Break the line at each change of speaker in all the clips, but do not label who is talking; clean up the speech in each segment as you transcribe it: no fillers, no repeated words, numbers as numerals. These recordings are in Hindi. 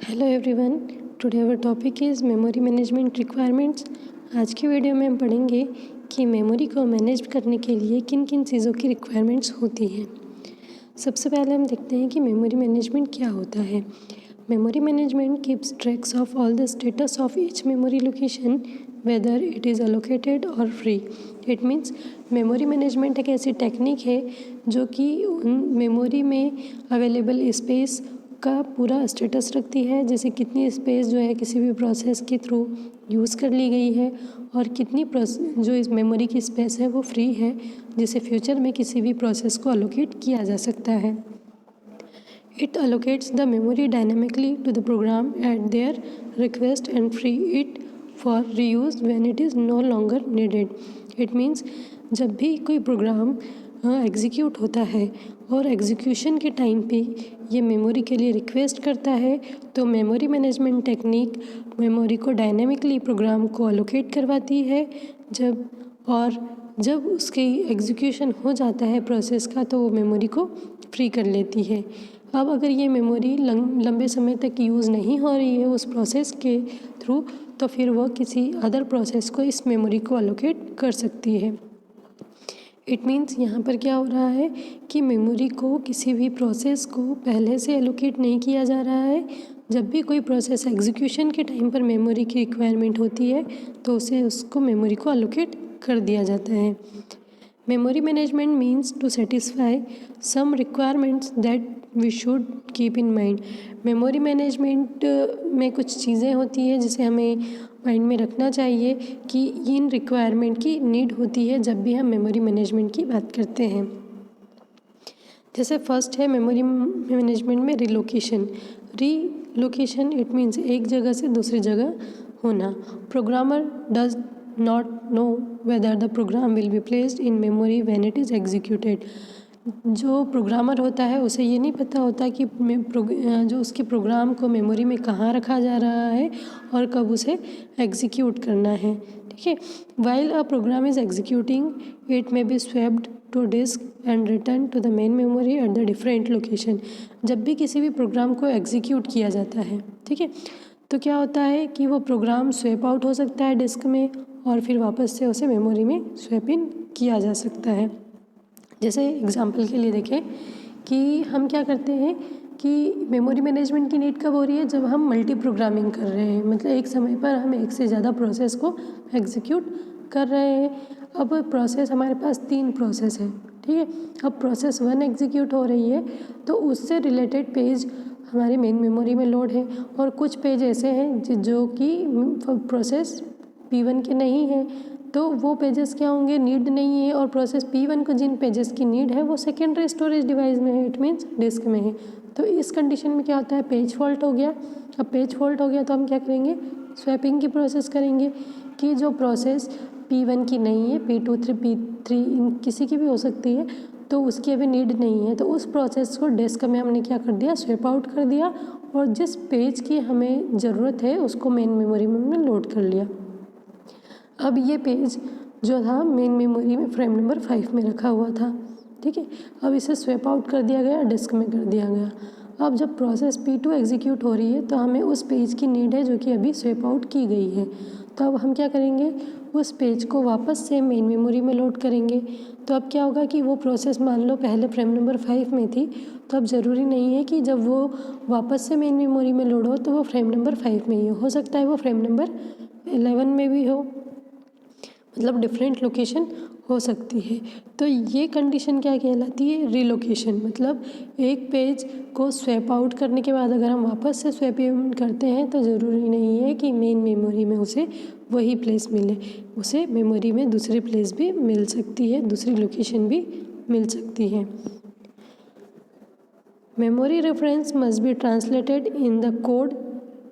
Hello everyone, today our topic is memory management requirements. आज की वीडियो में हम पढ़ेंगे कि मेमोरी को मैनेज करने के लिए किन किन चीज़ों की रिक्वायरमेंट्स होती हैं। सबसे पहले हम देखते हैं कि मेमोरी मैनेजमेंट क्या होता है। Memory management keeps tracks of all the status of each memory location whether it is allocated और free. It means memory management एक ऐसी टेक्निक है जो कि उन मेमोरी में अवेलेबल स्पेस का पूरा स्टेटस रखती है, जैसे कितनी स्पेस जो है किसी भी प्रोसेस के थ्रू यूज़ कर ली गई है और कितनी जो इस मेमोरी की स्पेस है वो फ्री है, जिसे फ्यूचर में किसी भी प्रोसेस को अलोकेट किया जा सकता है। It allocates the memory dynamically to the program at their request and free it for reuse when it is no longer needed. It means जब भी कोई प्रोग्राम एग्जीक्यूट होता है और एग्जीक्यूशन के टाइम पे ये मेमोरी के लिए रिक्वेस्ट करता है, तो मेमोरी मैनेजमेंट टेक्निक मेमोरी को डायनेमिकली प्रोग्राम को अलोकेट करवाती है। जब उसकी एग्जीक्यूशन हो जाता है प्रोसेस का, तो वो मेमोरी को फ्री कर लेती है। अब अगर ये मेमोरी लंबे समय तक यूज़ नहीं हो रही है उस प्रोसेस के थ्रू, तो फिर वह किसी अदर प्रोसेस को इस मेमोरी को अलोकेट कर सकती है। इट मीन्स यहाँ पर क्या हो रहा है कि मेमोरी को किसी भी प्रोसेस को पहले से एलोकेट नहीं किया जा रहा है। जब भी कोई प्रोसेस एग्जीक्यूशन के टाइम पर मेमोरी की रिक्वायरमेंट होती है, तो उसको मेमोरी को अलोकेट कर दिया जाता है। Memory management means to satisfy some requirements that we should keep in mind. Memory management में कुछ चीज़ें होती हैं जिसे हमें माइंड में रखना चाहिए कि इन रिक्वायरमेंट की नीड होती है जब भी हम मेमोरी मैनेजमेंट की बात करते हैं। जैसे फर्स्ट है मेमोरी मैनेजमेंट में रिलोकेशन। इट मीन्स एक जगह से दूसरी जगह होना। Programmer does not know whether the program will be placed in memory when it is executed. जो प्रोग्रामर होता है उसे ये नहीं पता होता कि जो उसके प्रोग्राम को मेमोरी में कहाँ रखा जा रहा है और कब उसे एग्जीक्यूट करना है। ठीक है, while a program is executing it may be swapped to disk and returned to the main memory at the different location. जब भी किसी भी प्रोग्राम को एग्जीक्यूट किया जाता है, ठीक है, तो क्या होता है कि वो प्रोग्राम स्वैप आउट हो सकता है डिस्क में और फिर वापस से उसे मेमोरी में स्वैप इन किया जा सकता है। जैसे एग्जांपल के लिए देखें कि हम क्या करते हैं कि मेमोरी मैनेजमेंट की नीड कब हो रही है, जब हम मल्टी प्रोग्रामिंग कर रहे हैं, मतलब एक समय पर हम एक से ज़्यादा प्रोसेस को एग्जीक्यूट कर रहे हैं। अब प्रोसेस हमारे पास 3 प्रोसेस है, ठीक है। अब प्रोसेस 1 एग्जीक्यूट हो रही है तो उससे रिलेटेड पेज हमारी मेन मेमोरी में लोड है और कुछ पेज ऐसे हैं जो कि प्रोसेस P1 के नहीं हैं, तो वो पेजेस क्या होंगे, नीड नहीं है। और प्रोसेस P1 को जिन पेजेस की नीड है वो सेकेंडरी स्टोरेज डिवाइस में है, इट मीन्स डिस्क में है। तो इस कंडीशन में क्या होता है, पेज फॉल्ट हो गया। अब पेज फॉल्ट हो गया तो हम क्या करेंगे, स्वैपिंग की प्रोसेस करेंगे कि जो प्रोसेस P1 की नहीं है, P2, P3 किसी की भी हो सकती है, तो उसकी अभी नीड नहीं है, तो उस प्रोसेस को डिस्क में हमने क्या कर दिया, स्वैप आउट कर दिया और जिस पेज की हमें ज़रूरत है उसको मेन मेमोरी में हमने लोड कर लिया। अब ये पेज जो था मेन मेमोरी में फ्रेम नंबर 5 में रखा हुआ था, ठीक है। अब इसे स्वैप आउट कर दिया गया, डिस्क में कर दिया गया। अब जब प्रोसेस P2 एग्जीक्यूट हो रही है तो हमें उस पेज की नीड है जो कि अभी स्वैप आउट की गई है, तो अब हम क्या करेंगे, उस पेज को वापस से मेन मेमोरी में लोड करेंगे। तो अब क्या होगा कि वो प्रोसेस मान लो पहले फ्रेम नंबर 5 में थी, तो अब ज़रूरी नहीं है कि जब वो वापस से मेन मेमोरी में लोड हो तो वो फ्रेम नंबर 5 में ही हो सकता है वो फ्रेम नंबर 11 में भी हो, मतलब डिफरेंट लोकेशन हो सकती है। तो ये कंडीशन क्या कहलाती है, रिलोकेशन। मतलब एक पेज को स्वैप आउट करने के बाद अगर हम वापस से स्वैप इन करते हैं तो ज़रूरी नहीं है कि मेन मेमोरी में उसे वही प्लेस मिले, उसे मेमोरी में दूसरी प्लेस भी मिल सकती है, दूसरी लोकेशन भी मिल सकती है। Memory reference must be translated in the code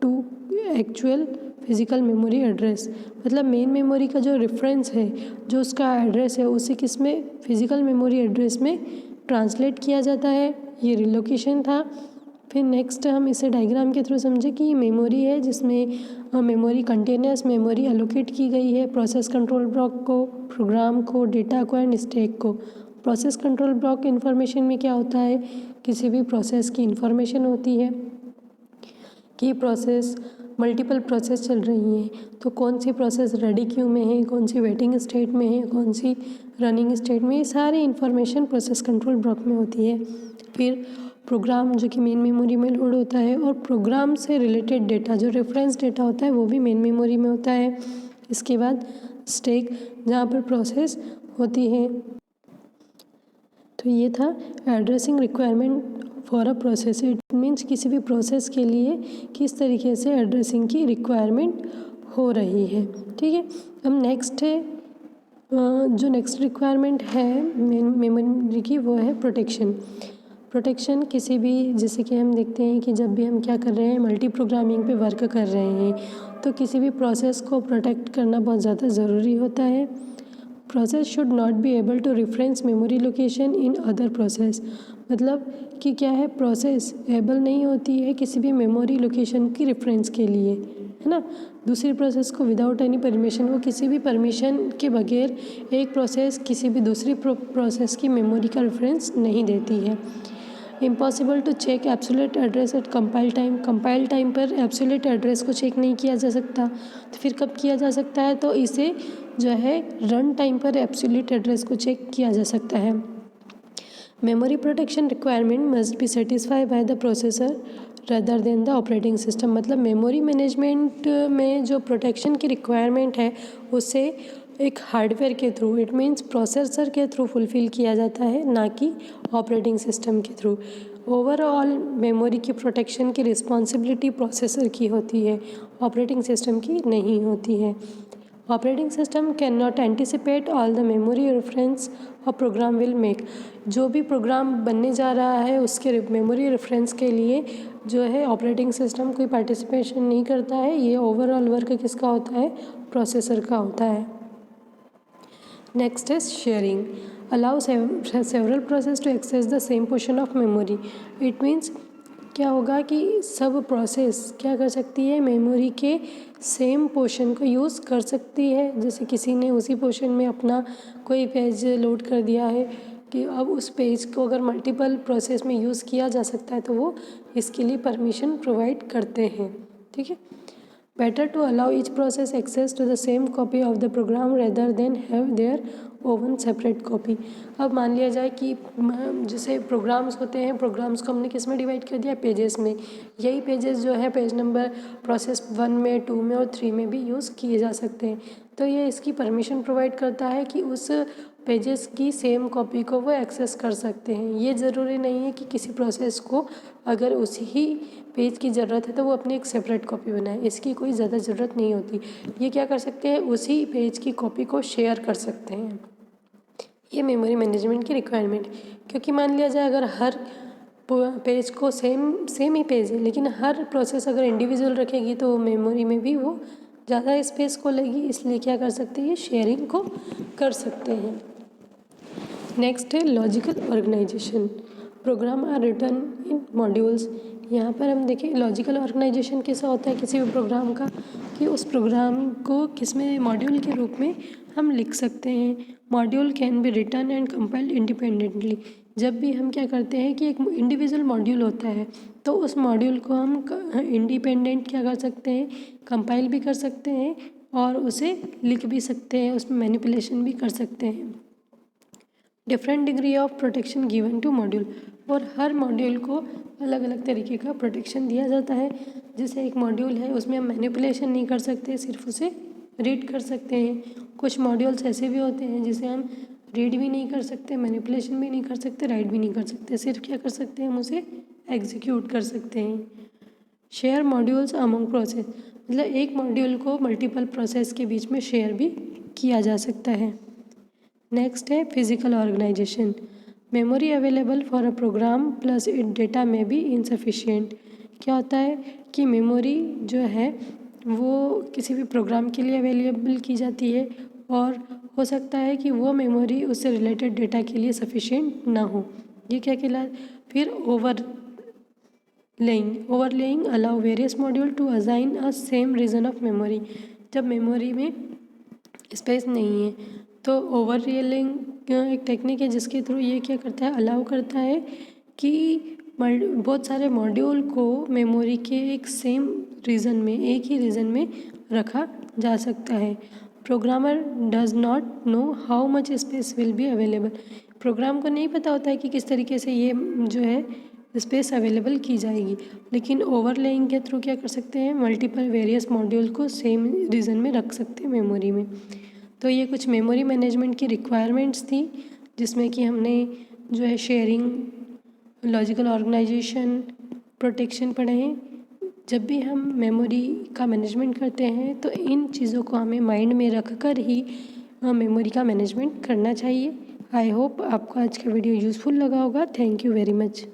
to actual physical memory address. मतलब मेन मेमोरी का जो रेफरेंस है, जो उसका एड्रेस है, उसे किस में, फिज़िकल मेमोरी एड्रेस में ट्रांसलेट किया जाता है। ये रिलोकेशन था। फिर नेक्स्ट हम इसे डायग्राम के थ्रू समझे कि ये मेमोरी है जिसमें मेमोरी कंटेनर्स मेमोरी एलोकेट की गई है, प्रोसेस कंट्रोल ब्लॉक को, प्रोग्राम को, डेटा को एंड स्टैक को। प्रोसेस कंट्रोल ब्लॉक इन्फॉर्मेशन में क्या होता है, किसी भी प्रोसेस की इन्फॉर्मेशन होती है कि प्रोसेस मल्टीपल प्रोसेस चल रही हैं, तो कौन सी प्रोसेस रेडी क्यू में है, कौन सी वेटिंग स्टेट में है, कौन सी रनिंग स्टेट में, ये सारी इन्फॉर्मेशन प्रोसेस कंट्रोल ब्लॉक में होती है। फिर प्रोग्राम जो कि मेन मेमोरी में लोड होता है, और प्रोग्राम से रिलेटेड डेटा जो रेफरेंस डेटा होता है वो भी मेन मेमोरी में होता है। इसके बाद स्टैक जहाँ पर प्रोसेस होती है। तो ये था addressing requirement for a process. It means किसी भी प्रोसेस के लिए किस तरीके से एड्रेसिंग की रिक्वायरमेंट हो रही है। ठीक है, अब नेक्स्ट है जो नेक्स्ट रिक्वायरमेंट है मेमोरी की, वो है प्रोटेक्शन। प्रोटेक्शन किसी भी, जैसे कि हम देखते हैं कि जब भी हम क्या कर रहे हैं, मल्टी प्रोग्रामिंग पे वर्क कर रहे हैं, तो किसी भी प्रोसेस को प्रोटेक्ट करना बहुत ज़्यादा ज़रूरी होता है। Process should not be able to reference memory location in other process. मतलब कि क्या है, प्रोसेस एबल नहीं होती है किसी भी मेमोरी लोकेशन की रेफरेंस के लिए, है ना। दूसरी प्रोसेस को विदाउट एनी परमिशन, वो किसी भी परमिशन के बगैर एक प्रोसेस किसी भी दूसरी प्रोसेस की मेमोरी का रेफरेंस नहीं देती है। Impossible to check absolute address at compile time. Compile time पर एब्सोल्यूट एड्रेस को चेक नहीं किया जा सकता, तो फिर कब किया जा सकता है, तो इसे जो है रन टाइम पर एब्सोल्यूट एड्रेस को चेक किया जा सकता है। Memory protection requirement must be satisfy by the processor rather than the operating system. मतलब मेमोरी मैनेजमेंट में जो प्रोटेक्शन की रिक्वायरमेंट है उसे एक हार्डवेयर के थ्रू, इट मीन्स प्रोसेसर के थ्रू फुलफ़िल किया जाता है, ना कि ऑपरेटिंग सिस्टम के थ्रू। ओवरऑल मेमोरी की प्रोटेक्शन की रिस्पॉन्सिबिलिटी प्रोसेसर की होती है, ऑपरेटिंग सिस्टम की नहीं होती है। Operating system can not anticipate all the memory reference और प्रोग्राम विल मेक। जो भी प्रोग्राम बनने जा रहा है उसके मेमोरी रेफरेंस के लिए जो है ऑपरेटिंग सिस्टम कोई पार्टिसिपेशन नहीं करता है। ये ओवरऑल वर्क किसका होता है, प्रोसेसर का होता है। Next is sharing. Allow several process to access the same portion of memory. It means क्या होगा कि सब प्रोसेस क्या कर सकती है, मेमोरी के सेम पोर्शन को यूज़ कर सकती है। जैसे किसी ने उसी पोर्शन में अपना कोई पेज लोड कर दिया है कि अब उस पेज को अगर मल्टीपल प्रोसेस में यूज़ किया जा सकता है तो वो इसके लिए परमिशन प्रोवाइड करते हैं। ठीक है, better to allow each process access to the same copy of the program rather than have their own separate copy. अब मान लिया जाए कि जैसे प्रोग्राम्स होते हैं, प्रोग्राम्स को हमने किस में डिवाइड कर दिया, पेजेस में। यही पेजेस जो है पेज नंबर प्रोसेस 1 में, 2 में और 3 में भी यूज़ किए जा सकते हैं। तो ये इसकी परमिशन प्रोवाइड करता है कि उस पेजेस की सेम कॉपी को वो एक्सेस कर सकते हैं। ये ज़रूरी नहीं है कि किसी प्रोसेस को अगर उसी ही पेज की ज़रूरत है तो वो अपनी एक सेपरेट कॉपी बनाए, इसकी कोई ज़्यादा ज़रूरत नहीं होती। ये क्या कर सकते हैं, उसी पेज की कॉपी को शेयर कर सकते हैं। ये मेमोरी मैनेजमेंट की रिक्वायरमेंट, क्योंकि मान लिया जाए अगर हर पेज को सेम ही पेज है लेकिन हर प्रोसेस अगर इंडिविजुअल रखेगी तो मेमोरी में भी वो ज़्यादा स्पेस को लेगी, इसलिए क्या कर सकते हैं, ये शेयरिंग को कर सकते हैं। नेक्स्ट है logical organization. Program are written in modules. यहाँ पर हम देखें लॉजिकल ऑर्गेनाइजेशन कैसा होता है किसी भी प्रोग्राम का, कि उस प्रोग्राम को किस में मॉड्यूल के रूप में हम लिख सकते हैं। Module can be written and compiled independently. जब भी हम क्या करते हैं कि एक इंडिविजुअल मॉड्यूल होता है तो उस मॉड्यूल को हम इंडिपेंडेंट क्या कर सकते हैं, कंपाइल भी कर सकते हैं और उसे लिख भी सकते हैं, उसमें मैनिपुलेशन भी कर सकते हैं। Different degree of protection given to module. और हर मॉड्यूल को अलग अलग तरीके का प्रोटेक्शन दिया जाता है। जैसे एक मॉड्यूल है उसमें हम मैनिपुलेशन नहीं कर सकते, सिर्फ उसे रीड कर सकते हैं। कुछ मॉड्यूल्स ऐसे भी होते हैं जिसे हम रीड भी नहीं कर सकते, मैनिपुलेशन भी नहीं कर सकते, राइट भी नहीं कर सकते, सिर्फ क्या कर सकते हैं, हम उसे एग्जीक्यूट कर सकते हैं। Share modules among process. मतलब एक मॉड्यूल को मल्टीपल प्रोसेस के बीच में शेयर भी किया जा सकता है। नेक्स्ट है physical organization. Memory available for a program plus it data may be insufficient. क्या होता है कि मेमोरी जो है वो किसी भी प्रोग्राम के लिए अवेलेबल की जाती है और हो सकता है कि वो मेमोरी उससे रिलेटेड डेटा के लिए सफिशिएंट ना हो। ये क्या कहलाता है, फिर overlaying allow various module to assign a same region of memory. जब मेमोरी में स्पेस नहीं है तो ओवरलेइंग एक टेक्निक है जिसके थ्रू ये क्या करता है, अलाउ करता है कि बहुत सारे मॉड्यूल को मेमोरी के एक ही रीजन में रखा जा सकता है। Programmer does not know how much space will be available. Program को नहीं पता होता है कि किस तरीके से ये जो है स्पेस अवेलेबल की जाएगी, लेकिन ओवरलेइंग के थ्रू क्या कर सकते हैं, मल्टीपल वेरियस मॉड्यूल को सेम रीजन में रख सकते हैं मेमोरी में। तो ये कुछ मेमोरी मैनेजमेंट की रिक्वायरमेंट्स थी, जिसमें कि हमने जो है शेयरिंग, लॉजिकल ऑर्गेनाइजेशन, प्रोटेक्शन पढ़े हैं। जब भी हम मेमोरी का मैनेजमेंट करते हैं तो इन चीज़ों को हमें माइंड में रख कर ही मेमोरी का मैनेजमेंट करना चाहिए। आई होप आपको आज का वीडियो यूज़फुल लगा होगा। Thank you very much.